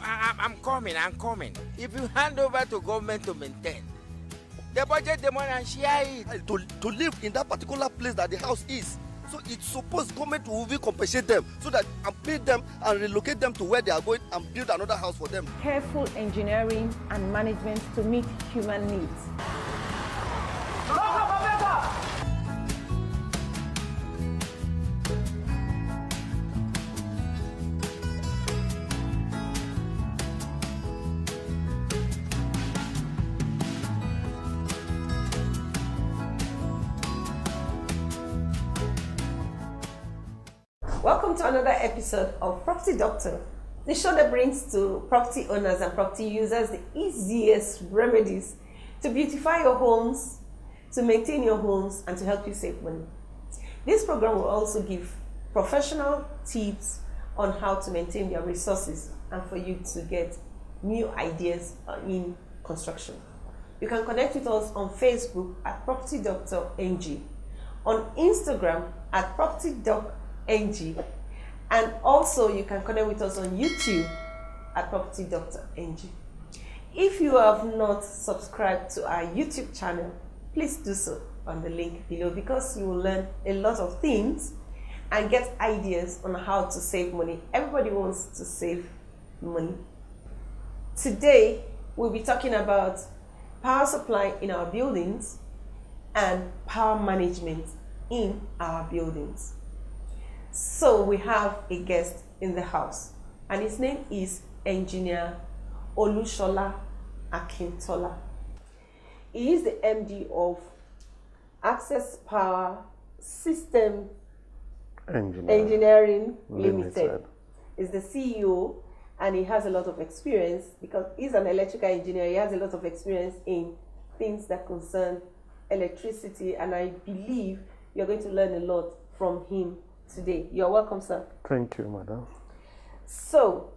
I'm coming. If you hand over to government to maintain, they budget the money and share it. To live in that particular place that the house is. So it's supposed government will compensate them so that and pay them and relocate them to where they are going and build another house for them. Careful engineering and management to meet human needs. Welcome to another episode of Property Doctor, the show that brings to property owners and property users the easiest remedies to beautify your homes, to maintain your homes, and to help you save money. This program will also give professional tips on how to maintain your resources and for you to get new ideas in construction. You can connect with us on Facebook at Property Doctor NG, on Instagram at Property Doc NG, and also you can connect with us on YouTube at Property Doctor NG. If you have not subscribed to our YouTube channel, please do so on the link below, because you will learn a lot of things and get ideas on how to save money. Everybody wants to save money. Today we'll be talking about power supply in our buildings and power management in our buildings. So we have a guest in the house, and his name is Engineer Olushola Akintola. He is the MD of Access Power System Engineering Limited. He's the CEO, and he has a lot of experience because he's an electrical engineer. He has a lot of experience in things that concern electricity, and I believe you're going to learn a lot from him today. You're welcome, sir. Thank you, madam. So,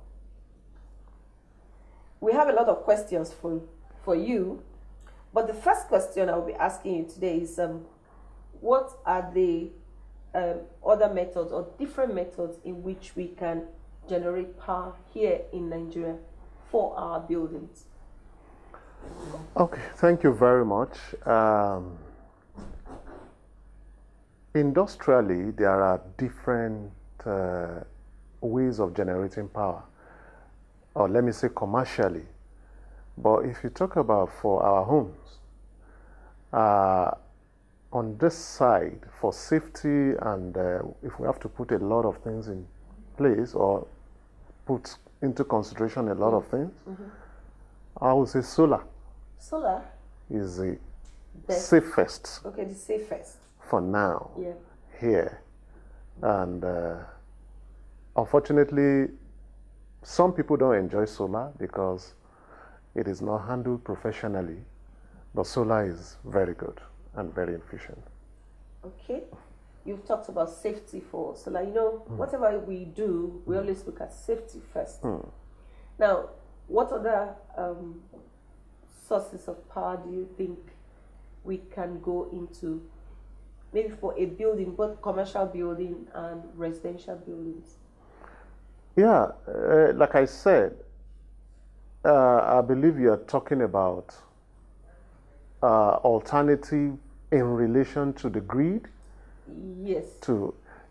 we have a lot of questions for you, but the first question I will be asking you today is what are the other methods or different methods in which we can generate power here in Nigeria for our buildings? Okay, thank you very much. Industrially, there are different ways of generating power, or let me say commercially. But if you talk about for our homes, on this side, for safety and if we have to put a lot of things in place or put into consideration a lot of things, I would say solar. Solar is the safest. Okay, the safest. For now, here. And unfortunately, some people don't enjoy solar because it is not handled professionally, but solar is very good and very efficient. Okay. You've talked about safety for solar. You know, whatever we do, we always look at safety first. Now, what other sources of power do you think we can go into, maybe for a building, both commercial building and residential buildings? Yeah, like I said, I believe you are talking about alternative in relation to the grid. Yes.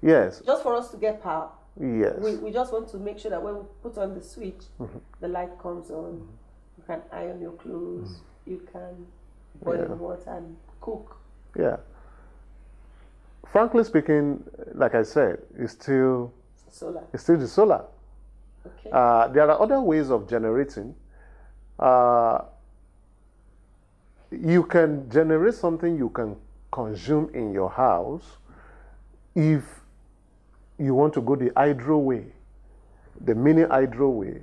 Yes. Just for us to get power. Yes. We just want to make sure that when we put on the switch, the light comes on. You can iron your clothes. You can boil the water and cook. Yeah. Frankly speaking, like I said, it's still solar. It's still the solar. Okay. There are other ways of generating. You can generate something you can consume in your house if you want to go the hydro way, the mini hydro way,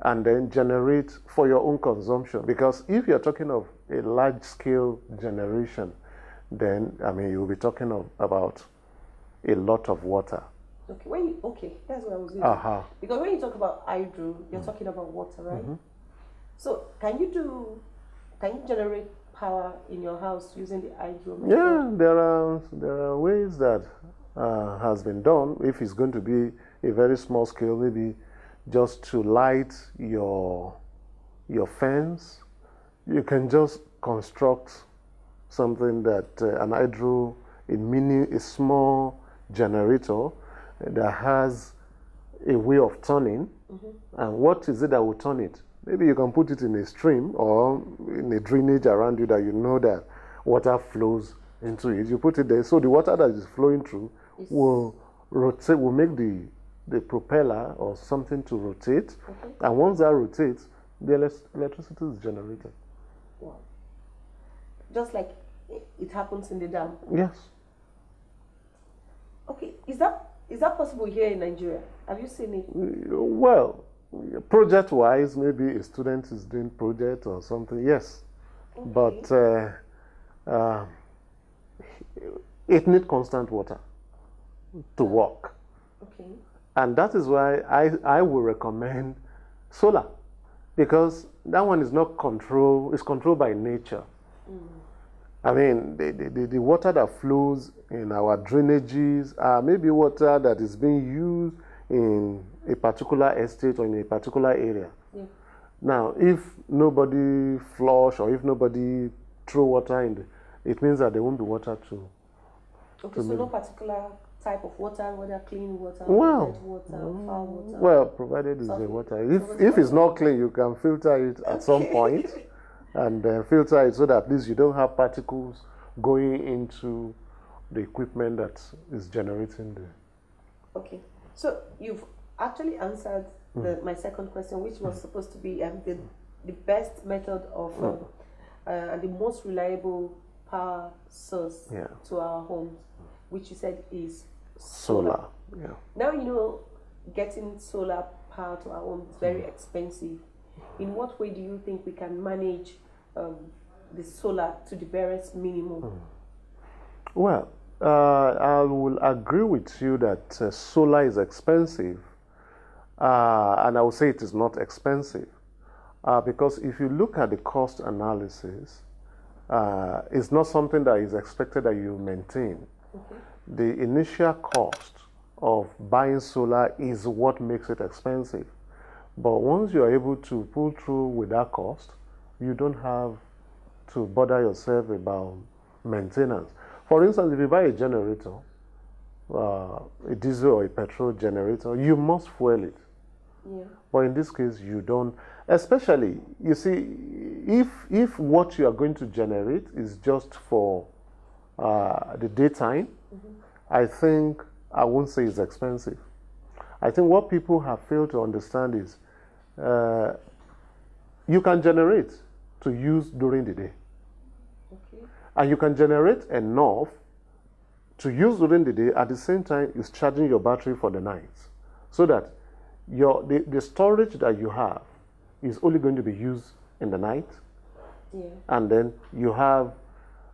and then generate for your own consumption. Because if you're talking of a large scale generation, then I mean you'll be talking about a lot of water. Okay, that's what I was going Because when you talk about hydro, you're talking about water, right? So can you generate power in your house using the hydro method? Yeah, there are ways that has been done. If it's going to be a very small scale, maybe just to light your fence. You can just construct something that a small generator that has a way of turning. And what is it that will turn it? Maybe you can put it in a stream or in a drainage around you that you know that water flows into it. You put it there, so the water that is flowing through will rotate, will make the propeller or something to rotate. And once that rotates, the electricity is generated. Wow. Just like it happens in the dam. Yes. Okay, is that possible here in Nigeria? Have you seen it? Well, project-wise, maybe a student is doing project or something. Yes, but it needs constant water to work. Okay. And that is why I will recommend solar, because that one is not controlled, it's controlled by nature. I mean, the water that flows in our drainages are maybe water that is being used in a particular estate or in a particular area. Yeah. Now, if nobody flush or if nobody throw water in, it means that there won't be water to. Okay, so no particular type of water, whether clean water, well, dead water, foul water. Well, provided it's the water. If it's not clean, you can filter it at some point, and filter it so that at least you don't have particles going into the equipment that is generating the. Okay, so you've actually answered my second question, which was supposed to be the best method of and the most reliable power source to our homes, which you said is solar. Yeah. Now, you know, getting solar power to our home is very expensive. In what way do you think we can manage the solar to the barest minimum? Well, I will agree with you that solar is expensive, and I will say it is not expensive, because if you look at the cost analysis, it's not something that is expected that you maintain. The initial cost of buying solar is what makes it expensive. But once you are able to pull through with that cost, you don't have to bother yourself about maintenance. For instance, if you buy a generator, a diesel or a petrol generator, you must fuel it. Yeah. But in this case, you don't. Especially, you see, if what you are going to generate is just for the daytime, I think I won't say it's expensive. I think what people have failed to understand is you can generate to use during the day. Okay. And you can generate enough to use during the day, at the same time is charging your battery for the night. So that the storage that you have is only going to be used in the night. Yeah. And then you have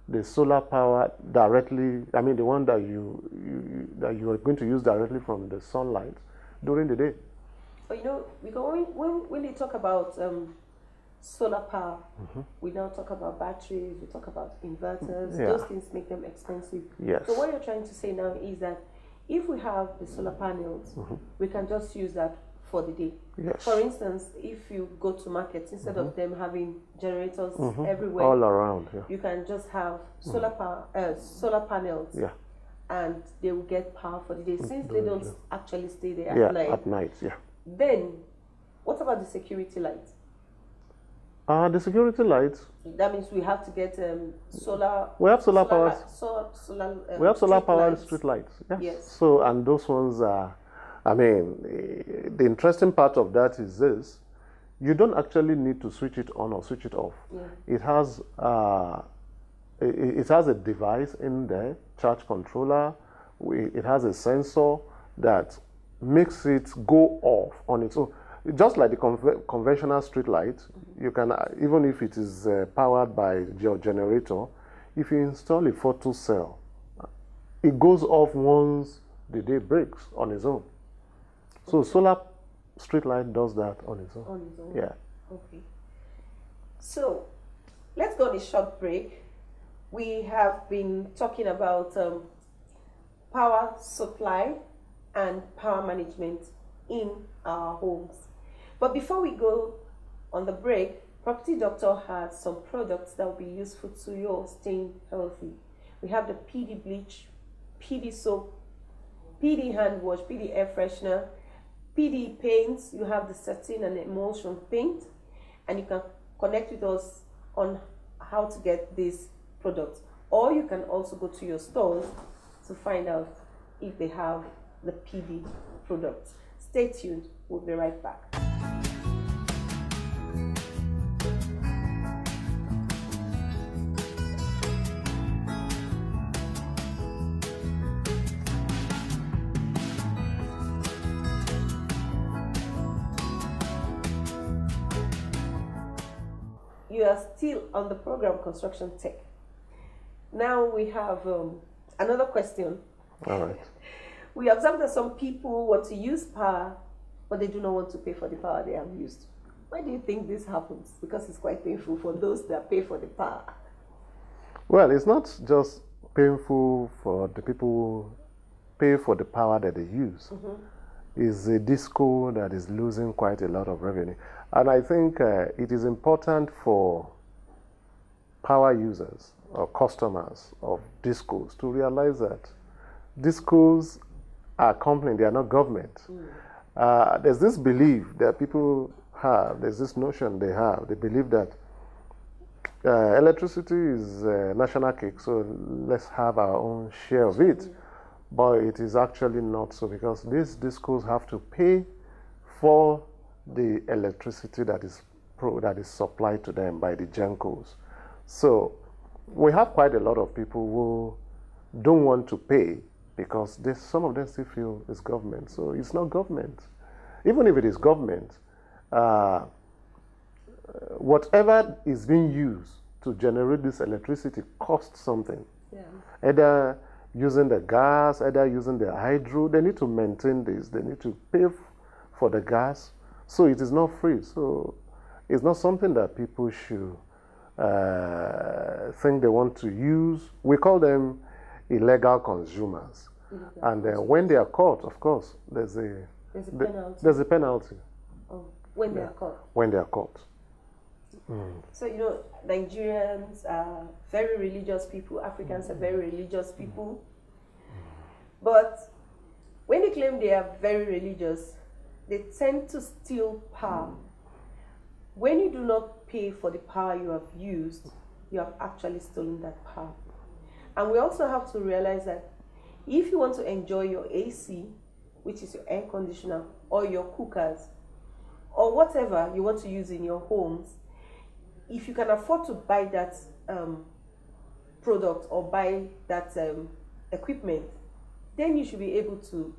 the solar power directly, I mean the one that you are going to use directly from the sunlight during the day. But you know, because when they talk about solar power, we now talk about batteries, we talk about inverters. Yeah. Those things make them expensive. Yes. So what you're trying to say now is that if we have the solar panels, we can just use that for the day. Yes. For instance, if you go to markets, instead of them having generators everywhere, All around, yeah. you can just have solar power, solar panels, Yeah. and they will get power for the day. Since they don't actually stay there Yeah, at night. at night, yeah. Then, what about the security light? The security lights, That means we have to get solar. we have solar power. We have solar street powered lights. street lights. Yes. Yes. So, and those ones are, I mean, the interesting part of that is this: you don't actually need to switch it on or switch it off. Yeah. It has a device in there, charge controller. It has a sensor that makes it go off on its own. Just like the conventional street light, you can, even if it is powered by your generator, if you install a photo cell, it goes off once the day breaks on its own. So solar street light does that on its own. On its own. Yeah. Okay. So, let's go on a short break. We have been talking about power supply and power management in our homes. But before we go on the break, Property Doctor has some products that will be useful to your staying healthy. We have the PD bleach, PD soap, PD hand wash, PD air freshener, PD paints. You have the satin and emulsion paint, and you can connect with us on how to get these products. Or you can also go to your stores to find out if they have the PD products. Stay tuned. We'll be right back. You are still on the program Construction Tech. Now we have another question. All right. We observe that some people want to use power, but they do not want to pay for the power they have used. Why do you think this happens? Because it's quite painful for those that pay for the power. Well, it's not just painful for the people who pay for the power that they use. It's a disco that is losing quite a lot of revenue. And I think it is important for power users or customers of discos to realize that discos are company, they are not government. There's this belief that people have, there's this notion they have, they believe that electricity is a national cake, so let's have our own share of it. But it is actually not so, because these discos have to pay for the electricity that is supplied to them by the gencos. So we have quite a lot of people who don't want to pay because some of them still feel it's government. So it's not government. Even if it is government, whatever is being used to generate this electricity costs something. Yeah. Either using the gas, either using the hydro, they need to maintain this. They need to pay for the gas. So it is not free. So it's not something that people should think they want to use. We call them illegal consumers. And when they are caught, of course, there's a penalty. There's a penalty. Oh, when they are caught. When they are caught. So, you know, Nigerians are very religious people, Africans are very religious people. But when they claim they are very religious, they tend to steal power. When you do not pay for the power you have used, you have actually stolen that power. And we also have to realize that if you want to enjoy your AC, which is your air conditioner, or your cookers, or whatever you want to use in your homes, if you can afford to buy that product or buy that equipment, then you should be able to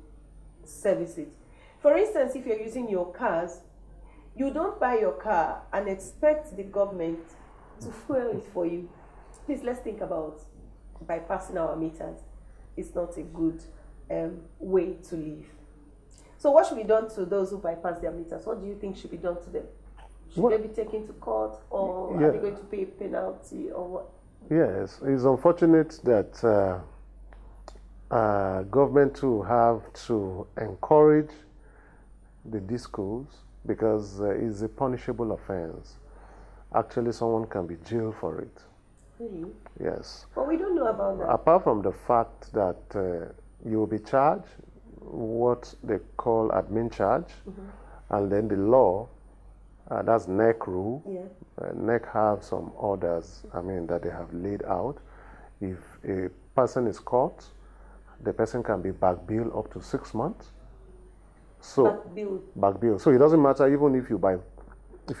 service it. For instance, if you're using your cars, you don't buy your car and expect the government to fuel it for you. Please, let's think about bypassing our meters. It's not a good way to live. So what should be done to those who bypass their meters? What do you think should be done to them? Should they be taken to court, or are they going to pay a penalty, or what? Yes, it's unfortunate that government too have to encourage the discos, because it's a punishable offense. Actually, someone can be jailed for it. Really? Yes. But we don't know about that. Apart from the fact that you will be charged what they call admin charge, and then the law, that's NEC rule. Yeah. NEC have some orders, that they have laid out. If a person is caught, the person can be back billed up to 6 months. So back bill. So it doesn't matter even if you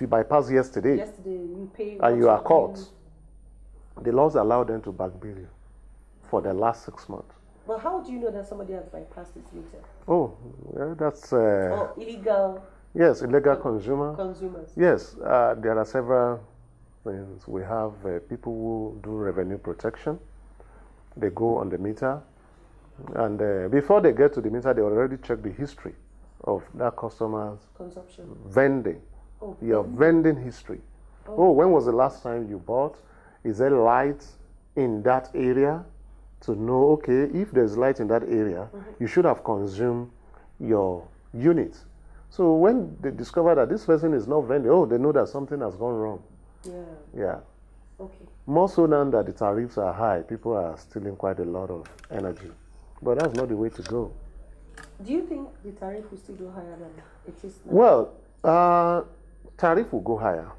bypass yesterday. Yesterday you pay. And you are caught. The laws allow them to back bill you for the last 6 months. But how do you know that somebody has bypassed this meter? Oh, yeah, that's illegal. Yes, illegal consumers. Yes, there are several things. We have people who do revenue protection. They go on the meter, and before they get to the meter, they already check the history of that customer's consumption. Vending. Your vending history. When was the last time you bought? Is there light in that area? To know, okay, if there's light in that area, you should have consumed your unit. So when they discover that this person is not vending, oh, they know that something has gone wrong. Yeah. Yeah. Okay. More so now that the tariffs are high, people are stealing quite a lot of energy. But that's not the way to go. Do you think the tariff will still go higher than it is now? Well, tariff will go higher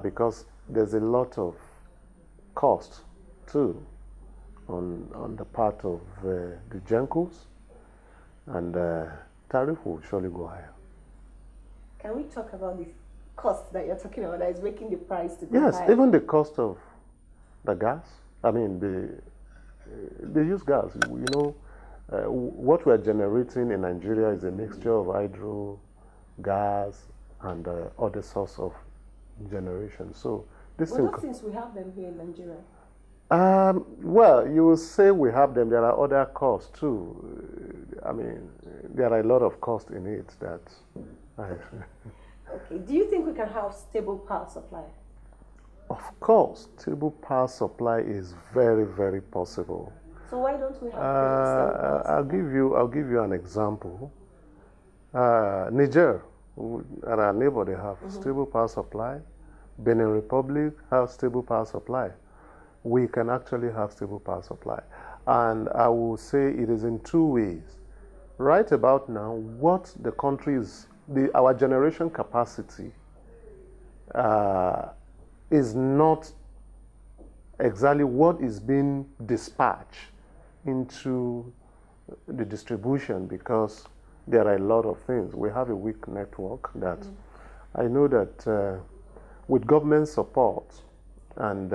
because there's a lot of cost too on the part of the Gencos, and tariff will surely go higher. Can we talk about the cost that you're talking about that is making the price to go Yes, higher? even the cost of the gas. I mean, they use gas. You know, what we're generating in Nigeria is a mixture of hydro, gas, and other source of generation. So this Well, thing. since we have them here in Nigeria. Well, you will say we have them. There are other costs too. I mean, there are a lot of costs in it that. Okay. Do you think we can have stable power supply? Of course, stable power supply is very, very possible. So why don't we have stable power supply? I'll give you an example. Niger, and our neighbor, they have stable power supply. Benin Republic has stable power supply. We can actually have stable power supply. And I will say it is in two ways. Right about now, what the country is, our generation capacity is not exactly what is being dispatched into the distribution, because there are a lot of things. We have a weak network that I know that with government support and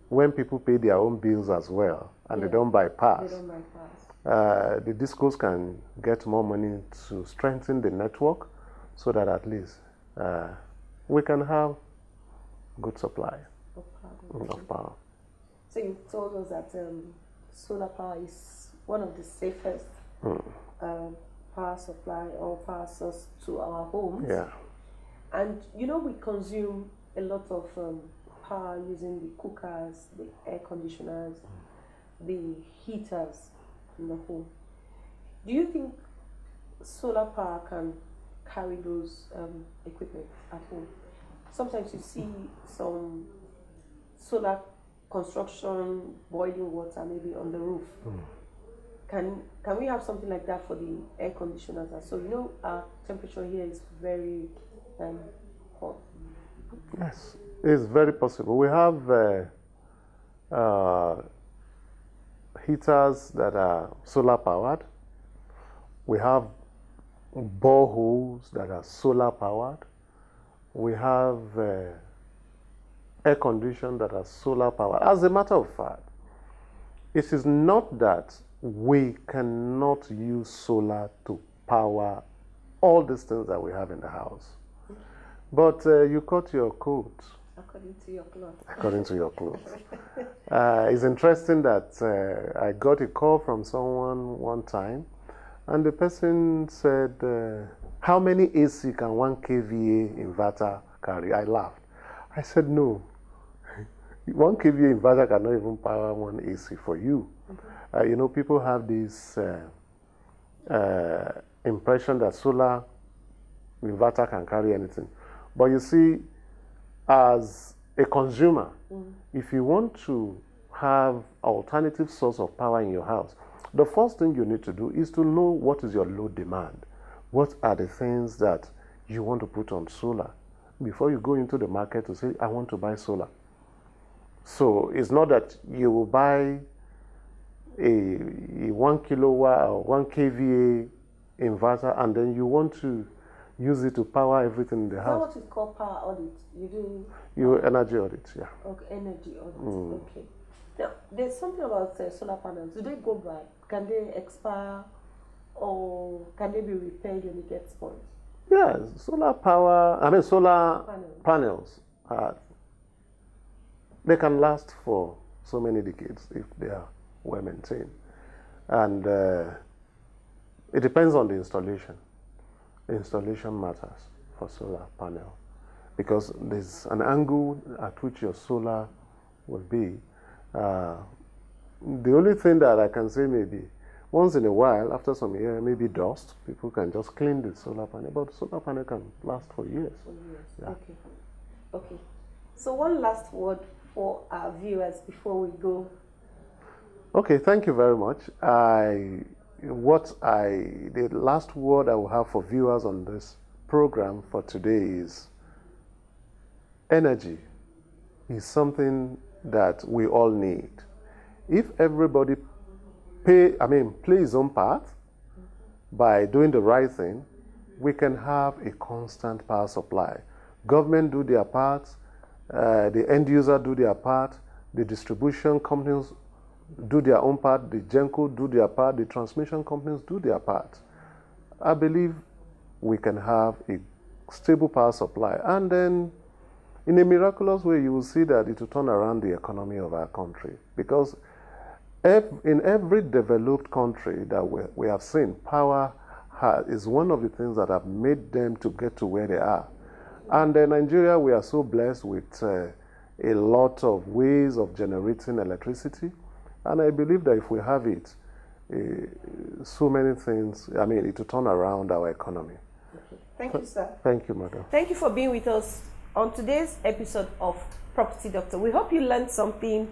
when people pay their own bills as well and they don't bypass, the discos can get more money to strengthen the network so that at least we can have good supply of power. So you told us that solar power is one of the safest power supply or power source to our homes. Yeah. And you know, we consume a lot of power using the cookers, the air conditioners, the heaters in the home. Do you think solar power can carry those equipment at home? Sometimes you see some solar construction boiling water maybe on the roof. Can we have something like that for the air conditioners? So you know our temperature here is very hot. Yes, it's very possible. We have heaters that are solar powered. We have boreholes that are solar powered. We have air conditioners that are solar powered. As a matter of fact, it is not that we cannot use solar to power all these things that we have in the house. But you cut your coat. According to your cloth. According to your clothes. It's interesting that I got a call from someone one time, and the person said, how many AC can 1 kVA inverter carry? I laughed. I said, no. 1 kVA inverter cannot even power 1 AC for you. You know, people have this impression that solar inverter can carry anything. But you see, as a consumer, if you want to have alternative source of power in your house, the first thing you need to do is to know what is your load demand. What are the things that you want to put on solar before you go into the market to say, I want to buy solar. So it's not that you will buy a 1 kilowatt or 1 kVA inverter and then you want to use it to power everything in the house. Is that what is called power audit? You do your energy audit, yeah. Okay, energy audit. Okay. Now, there's something about solar panels. Do they go bad? Can they expire, or can they be repaired when it gets spoiled? Yes, solar panels. They can last for so many decades if they are well maintained, and it depends on the installation. The installation matters for solar panel because there's an angle at which your solar will be. The only thing that I can say maybe Once in a while, after some year, maybe dust, people can just clean the solar panel, but the solar panel can last for years. Yeah. Okay. Okay. So one last word for our viewers before we go. Okay, thank you very much. The last word I will have for viewers on this program for today is energy is something that we all need. If everybody play his own part by doing the right thing, we can have a constant power supply. Government do their part, the end user do their part, the distribution companies do their own part, the GENCO do their part, the transmission companies do their part. I believe we can have a stable power supply, and then in a miraculous way you will see that it will turn around the economy of our country, because in every developed country that we have seen, power is one of the things that have made them to get to where they are. And in Nigeria, we are so blessed with a lot of ways of generating electricity. And I believe that if we have it, so many things, it will turn around our economy. Okay. Thank you, sir. Thank you, madam. Thank you for being with us on today's episode of Property Doctor. We hope you learned something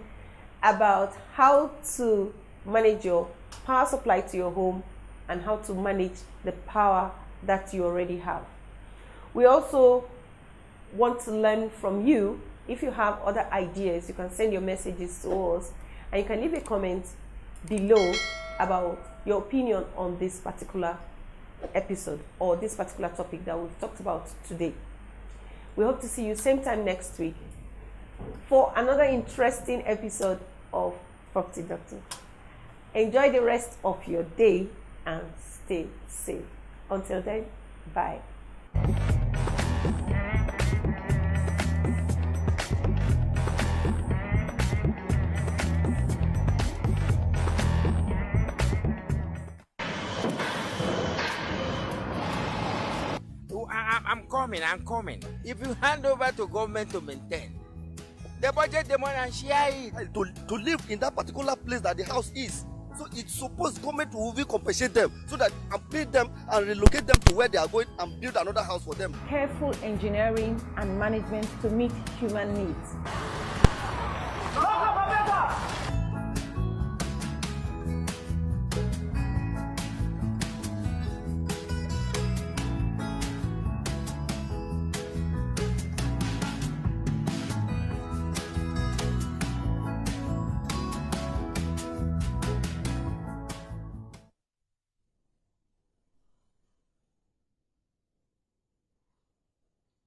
about how to manage your power supply to your home and how to manage the power that you already have. We also want to learn from you. If you have other ideas, you can send your messages to us, and you can leave a comment below about your opinion on this particular episode or this particular topic that we've talked about today. We hope to see you same time next week for another interesting episode of Property Doctor. Enjoy the rest of your day and stay safe. Until then, bye. I'm coming. If you hand over to government to maintain, the budget the money and share it. To live in that particular place that the house is. So it's supposed government will compensate them so that and pay them and relocate them to where they are going and build another house for them. Careful engineering and management to meet human needs.